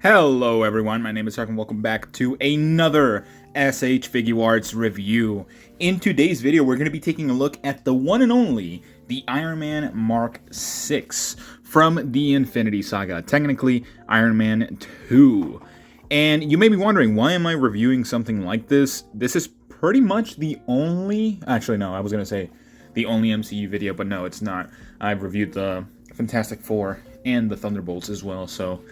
Hello everyone, my name is Chuck and welcome back to another SH Figuarts review. In today's video, we're going to be taking a look at the one and only, the Iron Man Mark 6 from the Infinity Saga, technically Iron Man 2. And you may be wondering, why am I reviewing something like this? This is pretty much the only, actually no, I was going to say the only MCU video, but no, it's not. I've reviewed the Fantastic Four and the Thunderbolts as well, so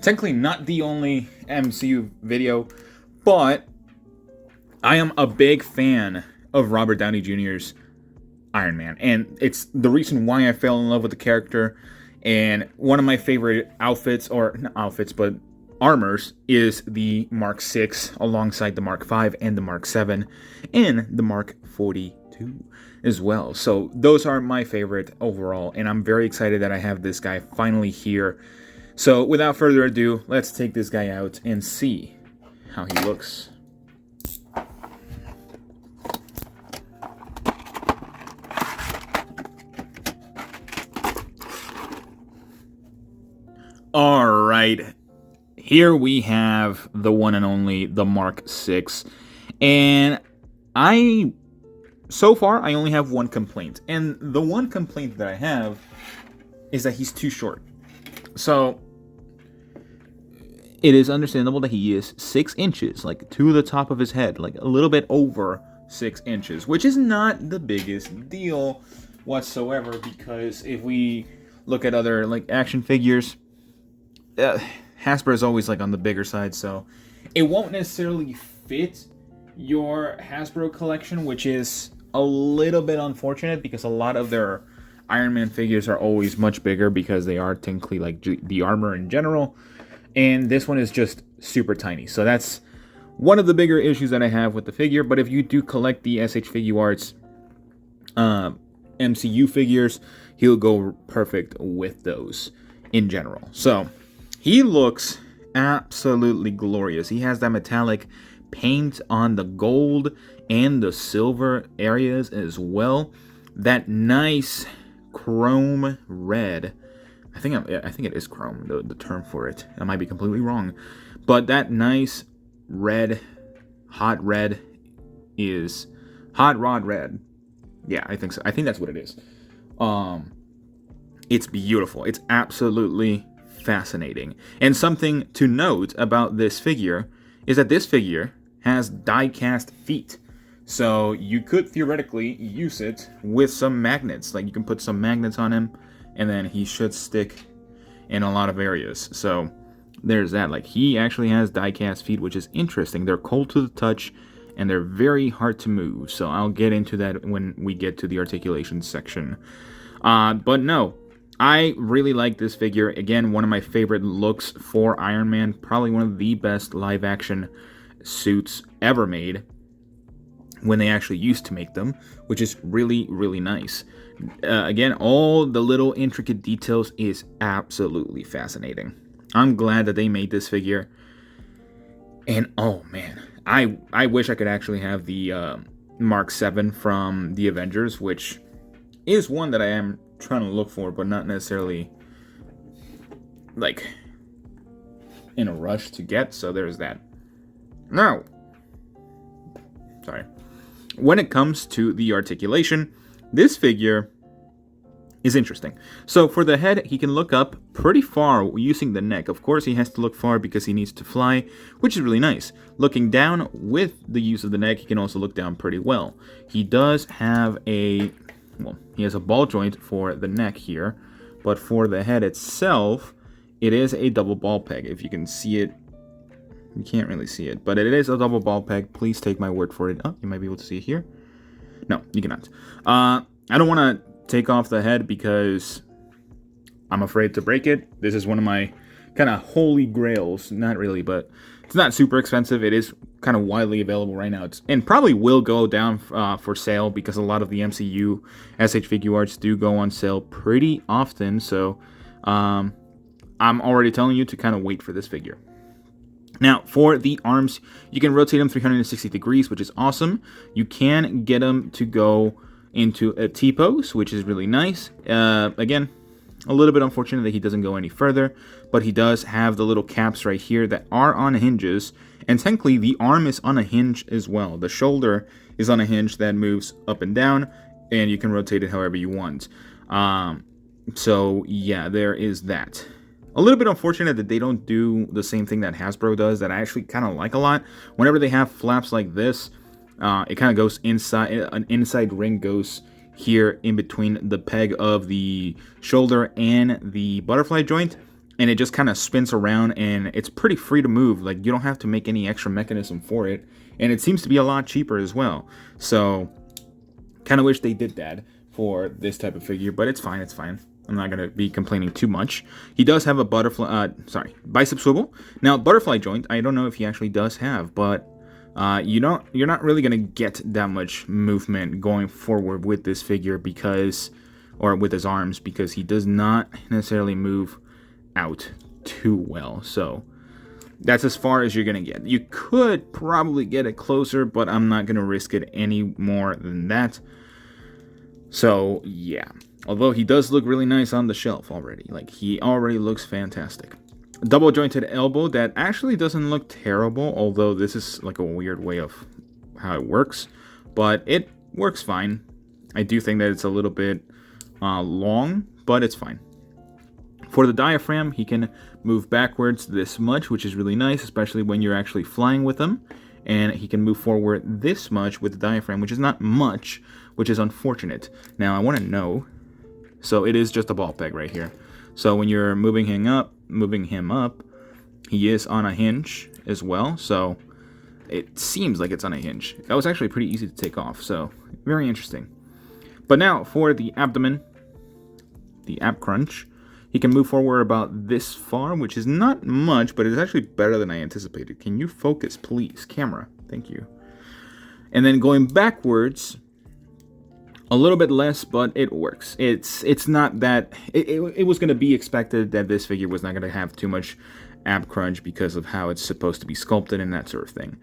technically not the only MCU video, but I am a big fan of Robert Downey Jr.'s Iron Man, and it's the reason why I fell in love with the character. And one of my favorite outfits, or not outfits, but armors, is the Mark 6 alongside the Mark 5 and the Mark 7 and the Mark 42 as well. So those are my favorite overall, and I'm very excited that I have this guy finally here. So without further ado, let's take this guy out and see how he looks. Alright, here we have the one and only, the Mark 6. And so far, I only have one complaint. And the one complaint that I have is that he's too short. So, it is understandable that he is 6 inches, like to the top of his head, like a little bit over 6 inches, which is not the biggest deal whatsoever, because if we look at other like action figures, Hasbro is always like on the bigger side, so it won't necessarily fit your Hasbro collection, which is a little bit unfortunate because a lot of their Iron Man figures are always much bigger because they are technically like the armor in general, and this one is just super tiny. So that's one of the bigger issues that I have with the figure. But if you do collect the SH Figuarts MCU figures, he'll go perfect with those in general. So he looks absolutely glorious. He has that metallic paint on the gold and the silver areas as well. That nice chrome red. I think it is chrome, the term for it. I might be completely wrong. But that nice red, hot red is hot rod red. Yeah, I think so. I think that's what it is. It's beautiful. It's absolutely fascinating. And something to note about this figure is that this figure has die-cast feet. So you could theoretically use it with some magnets. Like you can put some magnets on him, and then he should stick in a lot of areas. So there's that. Like he actually has die-cast feet, which is interesting. They're cold to the touch, and they're very hard to move. So I'll get into that when we get to the articulation section. But no, I really like this figure. Again, one of my favorite looks for Iron Man. Probably one of the best live-action suits ever made, when they actually used to make them, which is really, really nice. Again, all the little intricate details is absolutely fascinating. I'm glad that they made this figure. And oh man, I wish I could actually have the Mark 7 from the Avengers, which is one that I am trying to look for, but not necessarily like in a rush to get. So there's that. Now, sorry. When it comes to the articulation, this figure is interesting. So for the head, he can look up pretty far using the neck. Of course, he has to look far because he needs to fly, which is really nice. Looking down with the use of the neck, he can also look down pretty well. He does have he has a ball joint for the neck here, but for the head itself, it is a double ball peg. If you can see it, you can't really see it, but it is a double ball peg. Please take my word for it. Oh, you might be able to see it here. No, you cannot. I don't want to take off the head because I'm afraid to break it. This is one of my kind of holy grails. Not really, but it's not super expensive. It is kind of widely available right now. And probably will go down for sale because a lot of the MCU SH Figuarts do go on sale pretty often. So I'm already telling you to kind of wait for this figure. Now, for the arms, you can rotate them 360 degrees, which is awesome. You can get them to go into a T-pose, which is really nice. Again, A little bit unfortunate that he doesn't go any further, but he does have the little caps right here that are on hinges, and technically the arm is on a hinge as well. The shoulder is on a hinge that moves up and down, and you can rotate it however you want. So yeah, there is that. A little bit unfortunate that they don't do the same thing that Hasbro does, that I actually kind of like a lot. Whenever they have flaps like this, it kind of goes inside, an inside ring goes here in between the peg of the shoulder and the butterfly joint, and it just kind of spins around, and it's pretty free to move. Like, you don't have to make any extra mechanism for it, and it seems to be a lot cheaper as well. So kind of wish they did that for this type of figure, but it's fine, it's fine. I'm not going to be complaining too much. He does have a bicep swivel. Now, butterfly joint, I don't know if he actually does have, but you're not really going to get that much movement going forward with this figure or with his arms, because he does not necessarily move out too well. So that's as far as you're going to get. You could probably get it closer, but I'm not going to risk it any more than that. So yeah, although he does look really nice on the shelf already. Like, he already looks fantastic. Double jointed elbow that actually doesn't look terrible, although this is like a weird way of how it works, but it works fine. I do think that it's a little bit long, but it's fine. For the diaphragm, he can move backwards this much, which is really nice, especially when you're actually flying with him. And he can move forward this much with the diaphragm, which is not much, which is unfortunate. Now, I want to know, so it is just a ball peg right here. So when you're moving him up, he is on a hinge as well. So it seems like it's on a hinge. That was actually pretty easy to take off. So very interesting. But now for the abdomen, the ab crunch, he can move forward about this far, which is not much, but it's actually better than I anticipated. Can you focus, please? Camera. Thank you. And then going backwards, a little bit less, but it works. It's not that... It was going to be expected that this figure was not going to have too much ab crunch because of how it's supposed to be sculpted and that sort of thing.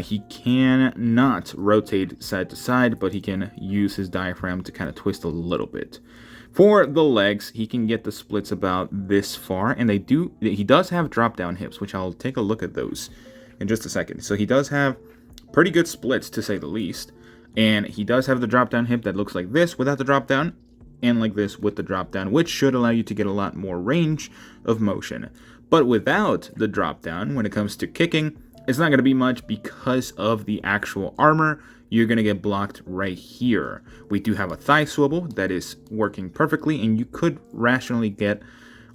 He cannot rotate side to side, but he can use his diaphragm to kind of twist a little bit. For the legs, he can get the splits about this far, and he does have drop-down hips, which I'll take a look at those in just a second. So he does have pretty good splits, to say the least. And he does have the drop-down hip that looks like this without the drop-down, and like this with the drop-down, which should allow you to get a lot more range of motion. But without the drop-down, when it comes to kicking, it's not going to be much because of the actual armor. You're going to get blocked right here. We do have a thigh swivel that is working perfectly, and you could rationally get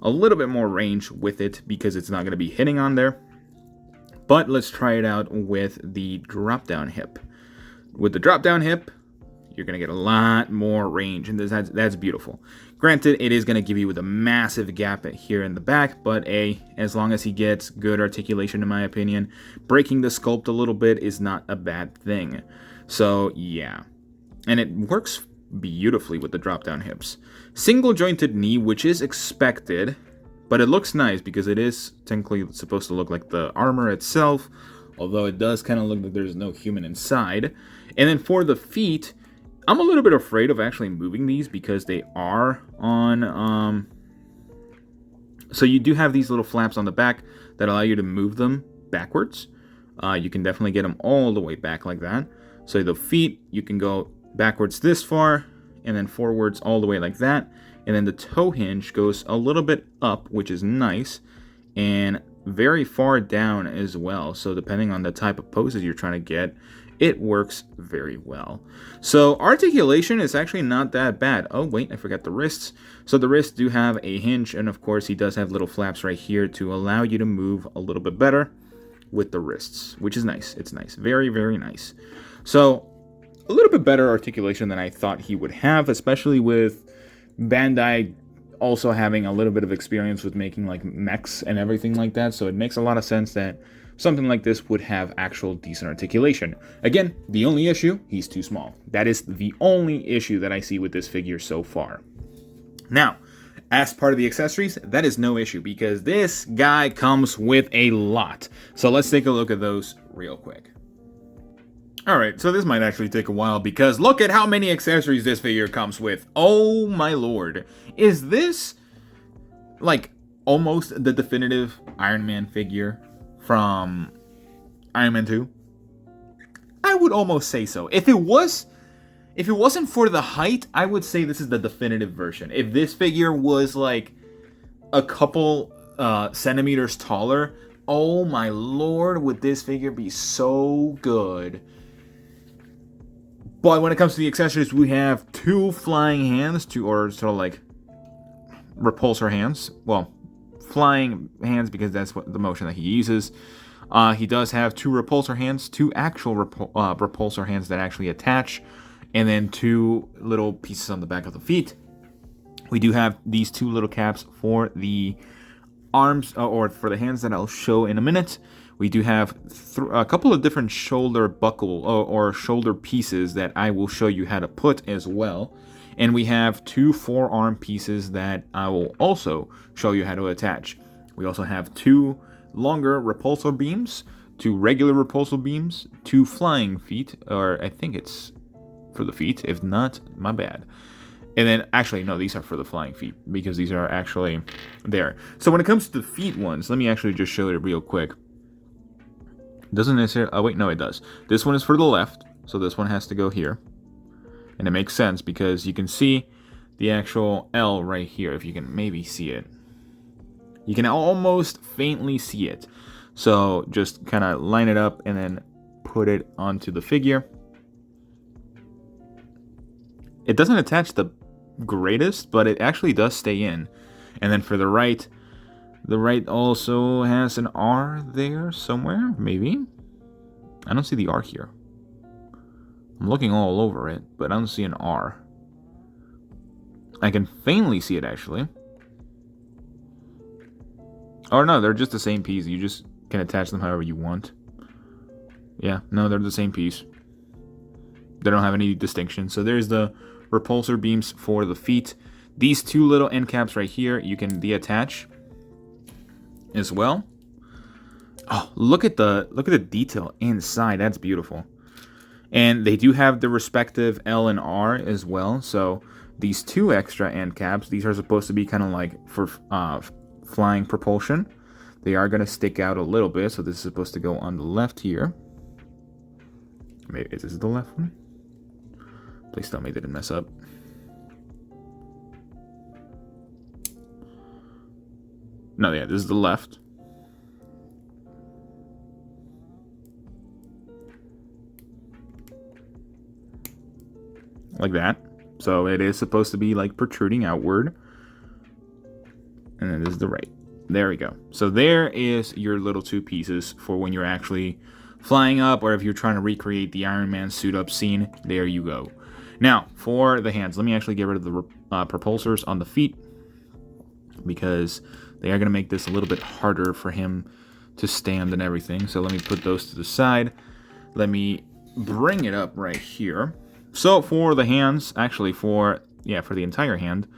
a little bit more range with it because it's not going to be hitting on there. But let's try it out with the drop-down hip. With the drop-down hip, you're going to get a lot more range, and that's beautiful. Granted, it is going to give you with a massive gap here in the back, but as long as he gets good articulation, in my opinion, breaking the sculpt a little bit is not a bad thing. So, yeah. And it works beautifully with the drop-down hips. Single-jointed knee, which is expected, but it looks nice because it is technically supposed to look like the armor itself, although it does kind of look like there's no human inside. And then for the feet, I'm a little bit afraid of actually moving these because they are on... So you do have these little flaps on the back that allow you to move them backwards. You can definitely get them all the way back like that. So the feet, you can go backwards this far, and then forwards all the way like that. And then the toe hinge goes a little bit up, which is nice, and very far down as well. So depending on the type of poses you're trying to get, it works very well. So articulation is actually not that bad. Oh wait, I forgot the wrists. So the wrists do have a hinge, and of course he does have little flaps right here to allow you to move a little bit better with the wrists, which is nice. It's nice. Very, very nice. So a little bit better articulation than I thought he would have, especially with Bandai also having a little bit of experience with making like mechs and everything like that. So it makes a lot of sense that something like this would have actual decent articulation. Again, the only issue, he's too small. That is the only issue that I see with this figure so far. Now, as part of the accessories, that is no issue because this guy comes with a lot. So let's take a look at those real quick. Alright, so this might actually take a while because look at how many accessories this figure comes with. Oh my lord. Is this like almost the definitive Iron Man figure from Iron Man 2? I would almost say so. If it wasn't for the height, I would say this is the definitive version. If this figure was like a couple centimeters taller, oh my lord, would this figure be so good. But when it comes to the accessories, we have 2 flying hands, or sort of like repulsor hands. Well, flying hands because that's what the motion that he uses. He does have 2 repulsor hands, 2 actual repulsor hands that actually attach, and then 2 little pieces on the back of the feet. We do have these 2 little caps for the arms, or for the hands, that I'll show in a minute. We do have a couple of different shoulder buckle or shoulder pieces that I will show you how to put as well. And we have 2 forearm pieces that I will also show you how to attach. We also have 2 longer repulsor beams, 2 regular repulsor beams, 2 flying feet, or I think it's for the feet. If not, my bad. And then, actually, no, these are for the flying feet, because these are actually there. So when it comes to the feet ones, let me actually just show it real quick. Doesn't necessarily, oh wait, no, it does. This one is for the left, so this one has to go here. And it makes sense, because you can see the actual L right here, if you can maybe see it. You can almost faintly see it. So just kind of line it up and then put it onto the figure. It doesn't attach the greatest, but it actually does stay in. And then for the right also has an R there somewhere, maybe. I don't see the R here. I'm looking all over it, but I don't see an R. I can faintly see it, actually. Oh no, they're just the same piece. You just can attach them however you want. Yeah, no, they're the same piece. They don't have any distinction. So there's the repulsor beams for the feet. These 2 little end caps right here, you can deattach as well. Oh, look at the detail inside. That's beautiful. And they do have the respective L and R as well. So these 2 extra end caps, these are supposed to be kind of like for flying propulsion. They are going to stick out a little bit, so this is supposed to go on the left here. Maybe is this the left one? Please tell me they didn't mess up. No, yeah, this is the left. Like that. So it is supposed to be like protruding outward. And then this is the right. There we go. So there is your little 2 pieces for when you're actually flying up, or if you're trying to recreate the Iron Man suit up scene. There you go. Now, for the hands, let me actually get rid of the propulsors on the feet, because they are going to make this a little bit harder for him to stand and everything. So let me put those to the side. Let me bring it up right here. So for the hands, actually for the entire hand,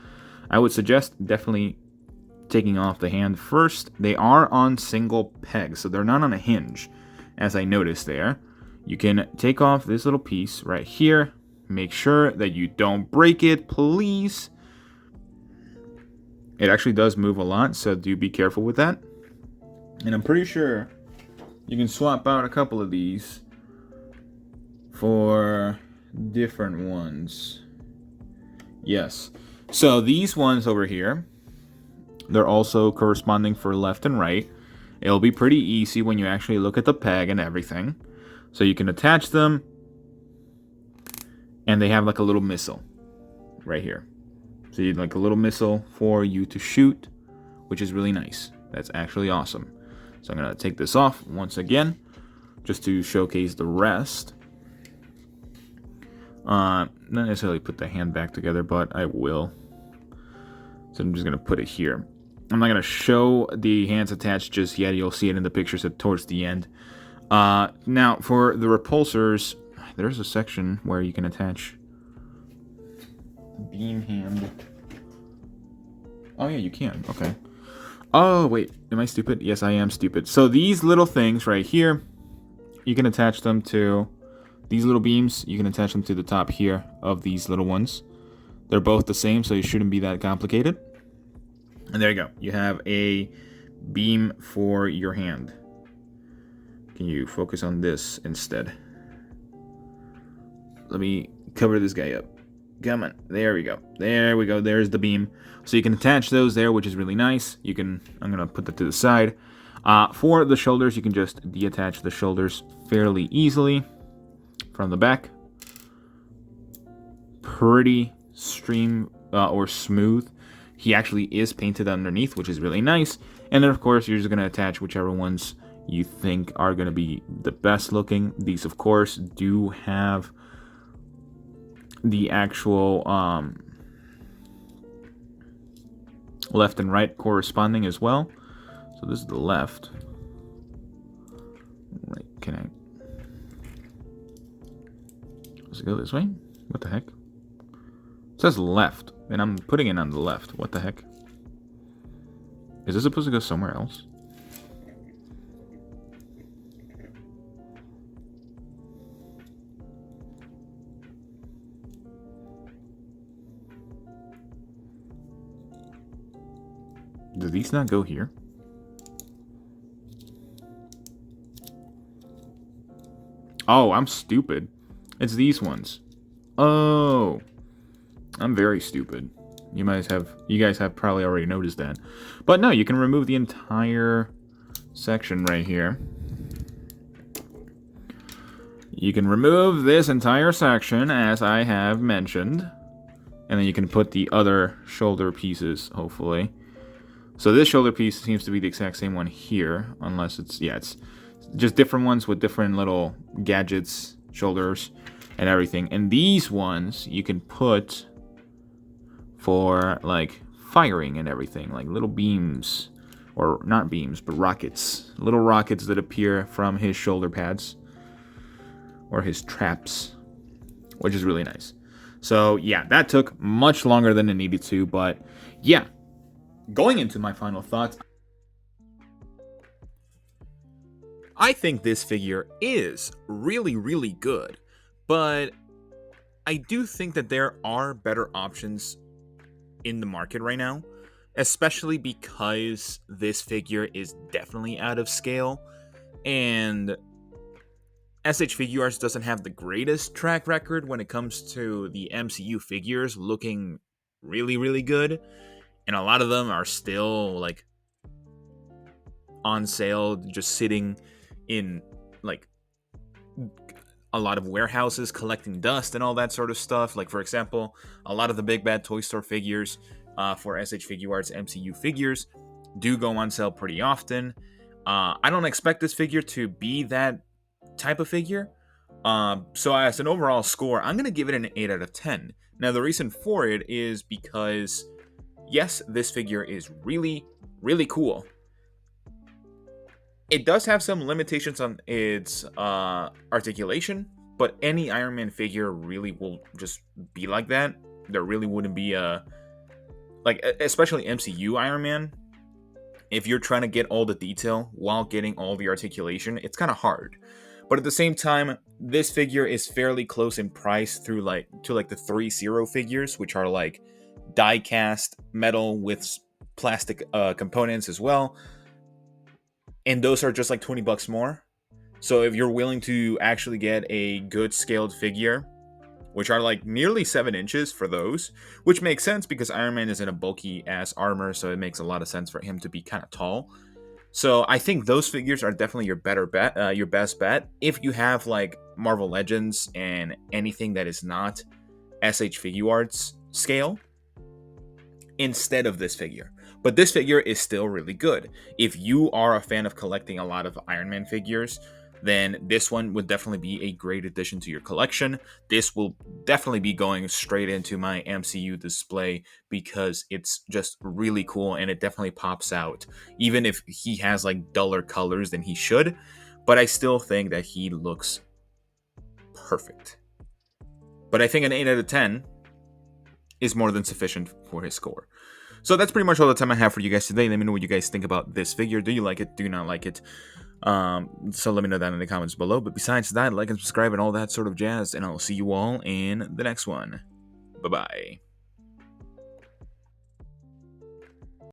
I would suggest definitely taking off the hand first. They are on single pegs, so they're not on a hinge, as I noticed there. You can take off this little piece right here. Make sure that you don't break it, please. It actually does move a lot, so do be careful with that. And I'm pretty sure you can swap out a couple of these for different ones. Yes. So these ones over here, they're also corresponding for left and right. It'll be pretty easy when you actually look at the peg and everything. So you can attach them, and they have like a little missile right here. So you need like a little missile for you to shoot, which is really nice. That's actually awesome. So I'm going to take this off once again, just to showcase the rest. Not necessarily put the hand back together, but I will. So I'm just going to put it here. I'm not going to show the hands attached just yet. You'll see it in the pictures towards the end. Now, for the repulsors, there's a section where you can attach beam hand. Oh, yeah, you can. Okay. Oh, wait. Am I stupid? Yes, I am stupid. So these little things right here, you can attach them to these little beams. You can attach them to the top here of these little ones. They're both the same, so it shouldn't be that complicated. And there you go. You have a beam for your hand. Can you focus on this instead? Let me cover this guy up. Come on. There we go. There we go. There's the beam. So you can attach those there, which is really nice. You can. I'm going to put that to the side. For the shoulders, you can just detach the shoulders fairly easily from the back. Pretty stream or smooth. He actually is painted underneath, which is really nice. And then, of course, you're just going to attach whichever ones you think are going to be the best looking. These, of course, do have the actual left and right corresponding as well. So this is the left. Right, can I? Does it go this way? What the heck? It says left, and I'm putting it on the left. What the heck? Is this supposed to go somewhere else? Do these not go here? Oh, I'm stupid. It's these ones. Oh, I'm very stupid. You guys have probably already noticed that. But no, you can remove the entire section right here. You can remove this entire section, as I have mentioned. And then you can put the other shoulder pieces, hopefully. So this shoulder piece seems to be the exact same one here, unless it's just different ones with different little gadgets, shoulders, and everything. And these ones you can put for like firing and everything, like little beams, or not beams, but rockets. Little rockets that appear from his shoulder pads or his traps, which is really nice. So yeah, that took much longer than it needed to, but yeah. Going into my final thoughts, I think this figure is really, really good, but I do think that there are better options in the market right now, especially because this figure is definitely out of scale, and SH Figuarts doesn't have the greatest track record when it comes to the MCU figures looking really, really good. And a lot of them are still like on sale, just sitting in like a lot of warehouses collecting dust and all that sort of stuff. Like, for example, a lot of the Big Bad Toy Store figures for SH Figuarts MCU figures do go on sale pretty often. I don't expect this figure to be that type of figure. So as an overall score, I'm going to give it an 8 out of 10. Now, the reason for it is because yes, this figure is really, really cool. It does have some limitations on its articulation, but any Iron Man figure really will just be like that. There really wouldn't be especially MCU Iron Man. If you're trying to get all the detail while getting all the articulation, it's kind of hard. But at the same time, this figure is fairly close in price to the 3-0 figures, which are like die-cast metal with plastic components as well, and those are just like $20 more. So if you're willing to actually get a good scaled figure, which are like nearly 7 inches for those, which makes sense because Iron Man is in a bulky ass armor, so it makes a lot of sense for him to be kind of tall. So I think those figures are definitely your best bet if you have like Marvel Legends and anything that is not SH Figuarts scale instead of this figure. But this figure is still really good. If you are a fan of collecting a lot of Iron Man figures, then this one would definitely be a great addition to your collection. This will definitely be going straight into my MCU display because it's just really cool and it definitely pops out. Even if he has like duller colors than he should, but I still think that he looks perfect. But I think an 8 out of 10 is more than sufficient for his score. So that's pretty much all the time I have for you guys today. Let me know what you guys think about this figure. Do you like it? Do you not like it? So let me know that in the comments below. But besides that, like and subscribe and all that sort of jazz. And I'll see you all in the next one. Bye-bye.